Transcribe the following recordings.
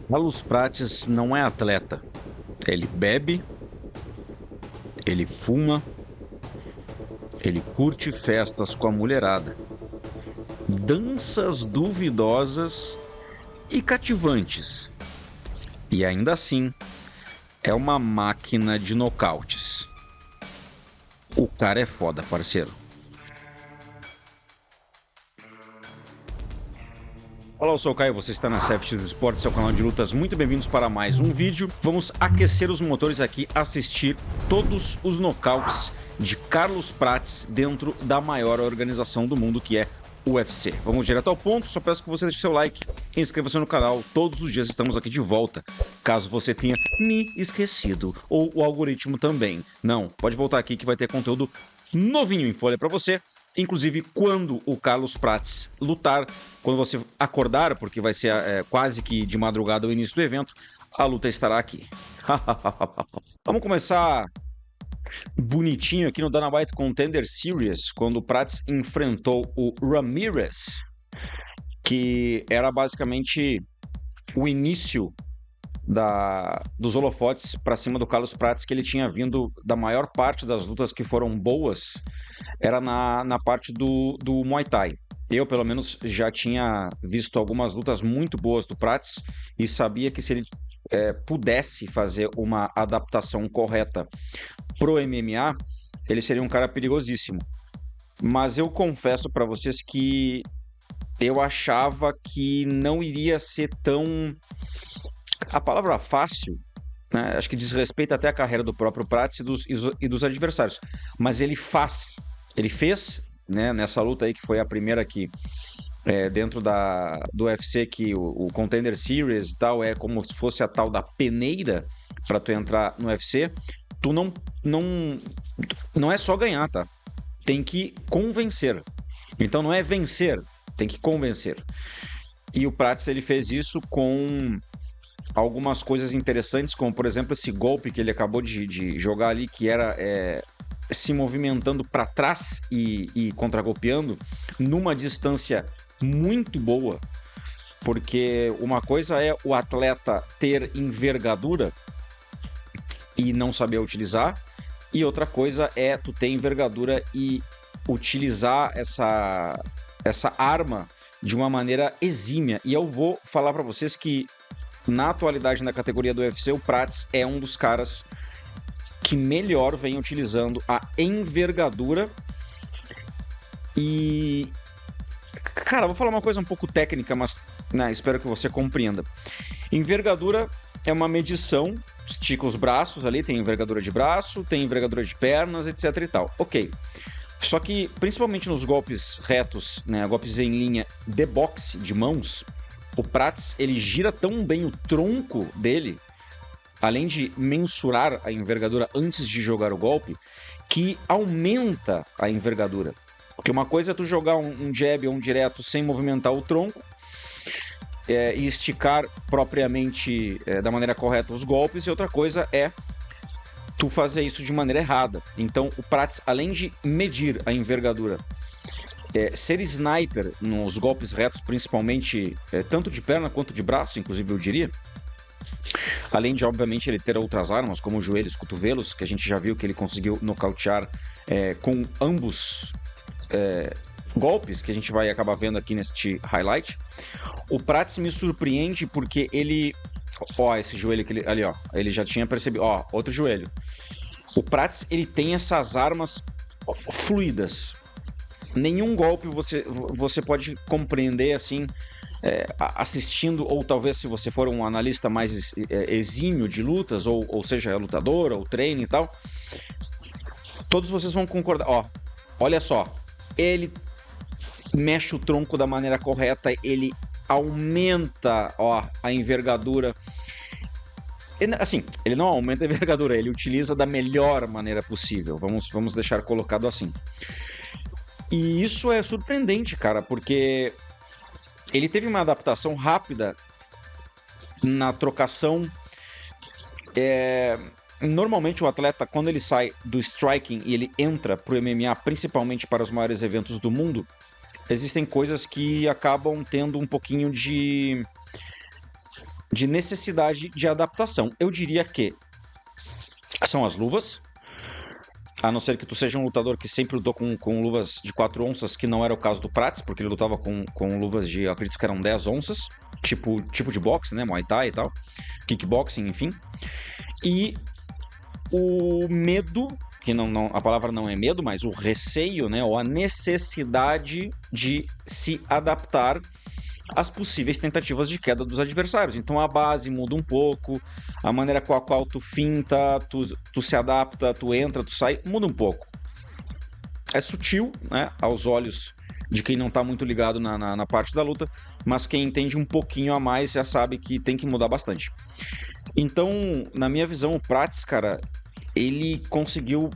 Carlos Prates não é atleta. Ele bebe, ele fuma, ele curte festas com a mulherada, danças duvidosas e cativantes. E ainda assim, é uma máquina de nocautes. O cara é foda, parceiro. Olá, eu sou o Caio, você está na CFX Esportes, seu canal de lutas. Muito bem-vindos para mais um vídeo. Vamos aquecer os motores aqui, assistir todos os nocautes de Carlos Prates dentro da maior organização do mundo, que é o UFC. Vamos direto ao ponto, só peço que você deixe seu like e inscreva-se no canal. Todos os dias estamos aqui de volta, caso você tenha me esquecido, ou o algoritmo também. Não, pode voltar aqui que vai ter conteúdo novinho em folha para você. Inclusive, quando o Carlos Prates lutar, quando você acordar, porque vai ser quase que de madrugada o início do evento, a luta estará aqui. Vamos começar bonitinho aqui no Dana White Contender Series, quando o Prates enfrentou o Ramirez, que era basicamente o início dos holofotes para cima do Carlos Prates, que ele tinha vindo da maior parte das lutas que foram boas, era na parte do Muay Thai. Eu, pelo menos, já tinha visto algumas lutas muito boas do Prates e sabia que se ele pudesse fazer uma adaptação correta pro MMA, ele seria um cara perigosíssimo. Mas eu confesso para vocês que eu achava que não iria ser tão... A palavra fácil, né, acho que diz respeito até à carreira do próprio Prates e dos adversários. Mas ele fez, né, nessa luta aí que foi a primeira aqui dentro do UFC, que o Contender Series e tal, é como se fosse a tal da peneira para tu entrar no UFC. Tu não é só ganhar, tá? Tem que convencer. Então não é vencer, tem que convencer. E o Prates, ele fez isso com algumas coisas interessantes, como por exemplo esse golpe que ele acabou de jogar ali, que era se movimentando para trás e contragolpeando numa distância muito boa, porque uma coisa é o atleta ter envergadura e não saber utilizar, e outra coisa é tu ter envergadura e utilizar essa arma de uma maneira exímia. E eu vou falar para vocês que na atualidade, na categoria do UFC, o Prates é um dos caras que melhor vem utilizando a envergadura. E, cara, vou falar uma coisa um pouco técnica, mas espero que você compreenda. Envergadura é uma medição, estica os braços ali, tem envergadura de braço, tem envergadura de pernas, etc e tal. Ok. Só que, principalmente nos golpes retos, né, golpes em linha de boxe, de mãos, o Prates, ele gira tão bem o tronco dele, além de mensurar a envergadura antes de jogar o golpe, que aumenta a envergadura. Porque uma coisa é tu jogar um jab ou um direto sem movimentar o tronco e esticar propriamente da maneira correta os golpes, e outra coisa é tu fazer isso de maneira errada. Então o Prates, além de medir a envergadura, ser sniper nos golpes retos, principalmente tanto de perna quanto de braço, inclusive eu diria, além de obviamente ele ter outras armas como joelhos, cotovelos, que a gente já viu que ele conseguiu nocautear com ambos golpes, que a gente vai acabar vendo aqui neste highlight. O Prates me surpreende porque ele, esse joelho que ele, ali, ele já tinha percebido, outro joelho. O Prates, ele tem essas armas fluidas. Nenhum golpe você pode compreender assim, assistindo, ou talvez se você for um analista mais exímio de lutas, ou seja, lutador, ou treino e tal, todos vocês vão concordar. Olha só, ele mexe o tronco da maneira correta, ele aumenta a envergadura. Assim, ele não aumenta a envergadura, ele utiliza da melhor maneira possível. Vamos deixar colocado assim. E isso é surpreendente, cara, porque ele teve uma adaptação rápida na trocação. Normalmente o atleta, quando ele sai do striking e ele entra pro MMA, principalmente para os maiores eventos do mundo, existem coisas que acabam tendo um pouquinho de de necessidade de adaptação. Eu diria que são as luvas, a não ser que tu seja um lutador que sempre lutou com luvas de 4 onças, que não era o caso do Prats, porque ele lutava com luvas de, eu acredito que eram 10 onças, tipo de boxe, né, Muay Thai e tal, kickboxing, enfim. E o medo, que não, a palavra não é medo, mas o receio, né, ou a necessidade de se adaptar às possíveis tentativas de queda dos adversários. Então a base muda um pouco, a maneira com a qual tu finta, tu se adapta, tu entra, tu sai, muda um pouco. É sutil, né, aos olhos de quem não tá muito ligado na parte da luta, mas quem entende um pouquinho a mais já sabe que tem que mudar bastante. Então, na minha visão, o Prats, cara, ele conseguiu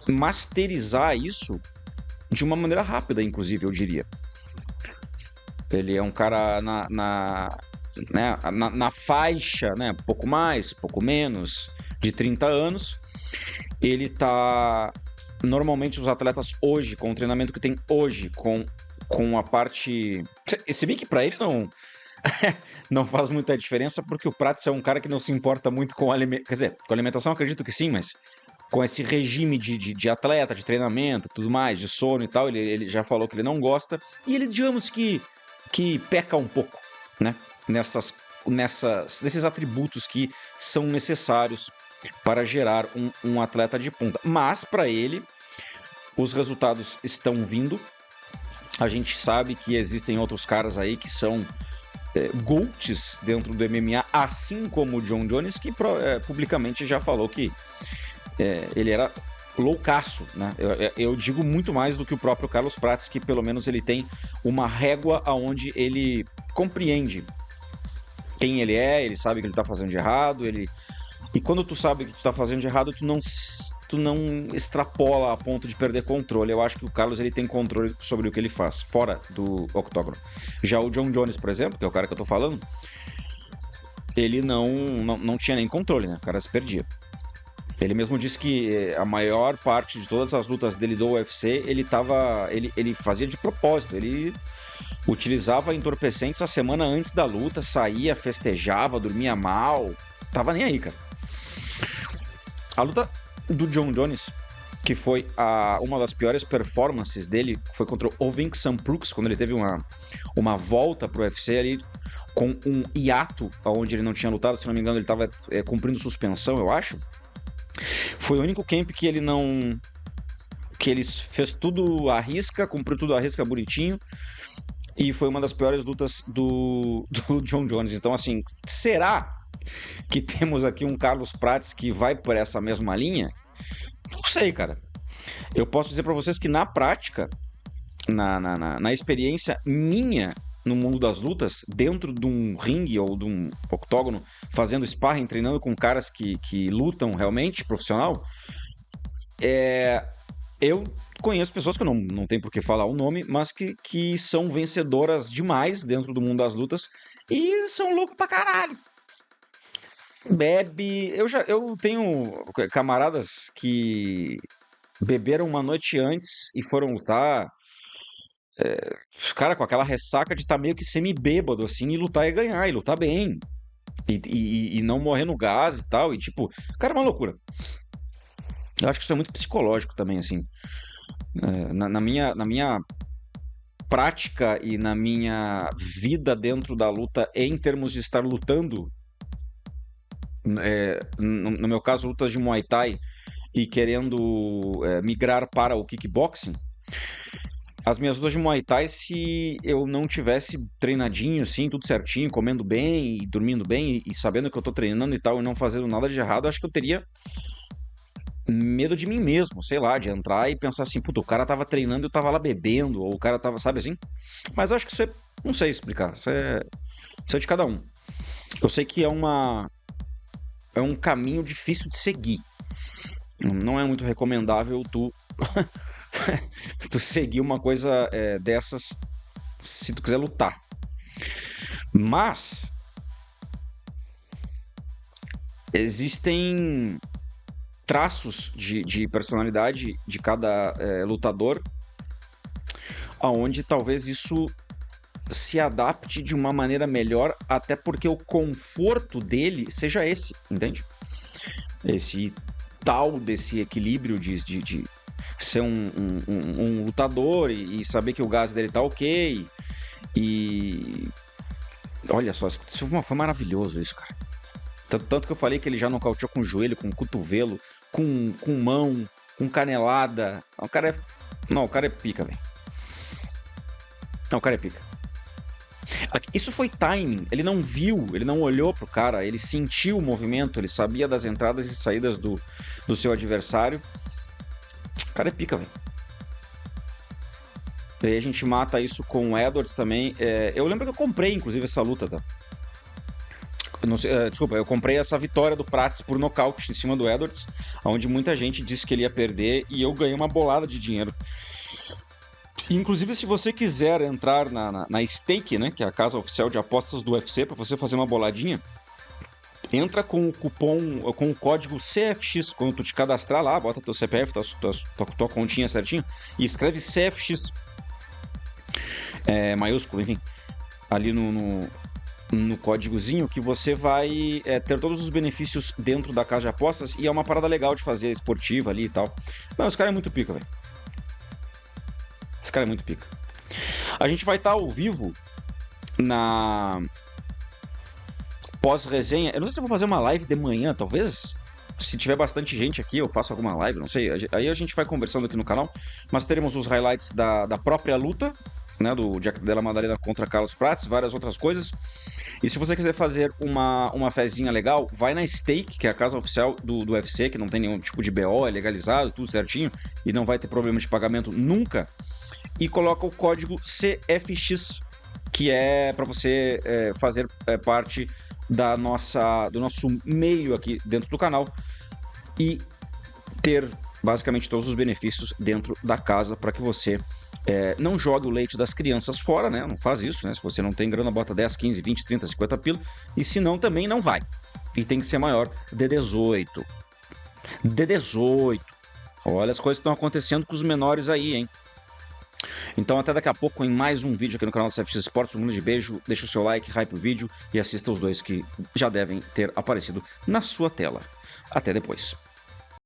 masterizar isso de uma maneira rápida, inclusive, eu diria. Ele é um cara na faixa, né, pouco mais, pouco menos, de 30 anos. Ele tá... Normalmente os atletas hoje, com o treinamento que tem hoje, com a parte... Se bem que pra ele não faz muita diferença, porque o Prats é um cara que não se importa muito com alimentação. Quer dizer, com alimentação acredito que sim, mas com esse regime de atleta, de treinamento, tudo mais, de sono e tal, ele já falou que ele não gosta. E ele, digamos que peca um pouco, né? Nesses atributos que são necessários para gerar um atleta de ponta. Mas, para ele, os resultados estão vindo. A gente sabe que existem outros caras aí que são GOATs dentro do MMA, assim como o John Jones, que publicamente já falou que ele era loucaço, né? Eu digo muito mais do que o próprio Carlos Prats, que pelo menos ele tem uma régua aonde ele compreende quem ele é, ele sabe que ele tá fazendo de errado, e quando tu sabe que tu tá fazendo de errado, tu não extrapola a ponto de perder controle. Eu acho que o Carlos ele tem controle sobre o que ele faz, fora do octógono. Já o John Jones, por exemplo, que é o cara que eu tô falando, ele não tinha nem controle, né? O cara se perdia. Ele mesmo disse que a maior parte de todas as lutas dele do UFC, ele fazia de propósito, ele utilizava entorpecentes a semana antes da luta, saía, festejava, dormia mal, tava nem aí, cara. A luta do John Jones, que foi uma das piores performances dele, foi contra o Oving Samprux, quando ele teve uma volta pro UFC ali, com um hiato onde ele não tinha lutado, se não me engano ele estava cumprindo suspensão, eu acho. Foi o único camp que ele não... que ele fez tudo à risca, cumpriu tudo à risca bonitinho, e foi uma das piores lutas do John Jones. Então, assim, será que temos aqui um Carlos Prats que vai por essa mesma linha? Não sei, cara. Eu posso dizer pra vocês que na prática, na experiência minha no mundo das lutas, dentro de um ringue ou de um octógono, fazendo sparring, treinando com caras que lutam realmente, profissional, eu conheço pessoas que eu não tenho por que falar o nome, mas que são vencedoras demais dentro do mundo das lutas e são loucos pra caralho. Bebe... Eu tenho camaradas que beberam uma noite antes e foram lutar... cara, com aquela ressaca de estar meio que semi-bêbado, assim, e lutar e ganhar, e lutar bem. E não morrer no gás e tal, e tipo... Cara, é uma loucura. Eu acho que isso é muito psicológico também, assim. Na minha prática e na minha vida dentro da luta, em termos de estar lutando, no meu caso, lutas de Muay Thai, e querendo migrar para o kickboxing, as minhas lutas de Muay Thai, se eu não tivesse treinadinho, assim, tudo certinho, comendo bem e dormindo bem e sabendo que eu tô treinando e tal e não fazendo nada de errado, acho que eu teria medo de mim mesmo, sei lá, de entrar e pensar assim, puta, o cara tava treinando e eu tava lá bebendo, ou o cara tava, sabe assim? Mas eu acho que isso não sei explicar, isso é de cada um. Eu sei que é um caminho difícil de seguir. Não é muito recomendável tu seguir uma coisa dessas se tu quiser lutar. Mas existem traços de personalidade de cada lutador, aonde talvez isso se adapte de uma maneira melhor, até porque o conforto dele seja esse, entende? Esse tal desse equilíbrio de ser um lutador e saber que o gás dele tá ok. E olha só, foi maravilhoso isso, cara. Tanto que eu falei que ele já nocauteou com o joelho, com o cotovelo, com mão, com canelada. O cara é pica, velho. Não, o cara é pica. Isso foi timing. Ele não viu, ele não olhou pro cara, ele sentiu o movimento, ele sabia das entradas e saídas do seu adversário. O cara é pica, velho. Daí a gente mata isso com o Edwards também. Eu lembro que eu comprei, inclusive, essa luta, tá? Desculpa, eu comprei essa vitória do Prats por nocaute em cima do Edwards, onde muita gente disse que ele ia perder e eu ganhei uma bolada de dinheiro. Inclusive, se você quiser entrar na Stake, né, que é a casa oficial de apostas do UFC, para você fazer uma boladinha, entra com o cupom, com o código CFX, quando tu te cadastrar lá, bota teu CPF, tua continha certinho, e escreve CFX, maiúsculo, enfim, ali no códigozinho, que você vai ter todos os benefícios dentro da casa de apostas, e é uma parada legal de fazer, esportiva ali e tal. Não, esse cara é muito pica, velho. Esse cara é muito pica. A gente vai estar ao vivo na pós-resenha. Eu não sei se eu vou fazer uma live de manhã, talvez. Se tiver bastante gente aqui, eu faço alguma live, não sei. Aí a gente vai conversando aqui no canal. Mas teremos os highlights da própria luta, né, do Jack Della Maddalena contra Carlos Prates, várias outras coisas. E se você quiser fazer uma fezinha legal, vai na Stake, que é a casa oficial do UFC, que não tem nenhum tipo de BO, é legalizado, tudo certinho, e não vai ter problema de pagamento nunca. E coloca o código CFX, que é para você fazer parte do nosso meio aqui dentro do canal e ter basicamente todos os benefícios dentro da casa para que você não jogue o leite das crianças fora, né? Não faz isso, né? Se você não tem grana, bota 10, 15, 20, 30, 50 pila. E se não, também não vai. E tem que ser maior de 18. De 18. Olha as coisas que estão acontecendo com os menores aí, hein? Então até daqui a pouco em mais um vídeo aqui no canal do CFX Esportes. Um grande beijo, deixa o seu like, hype o vídeo e assista os dois que já devem ter aparecido na sua tela. Até depois.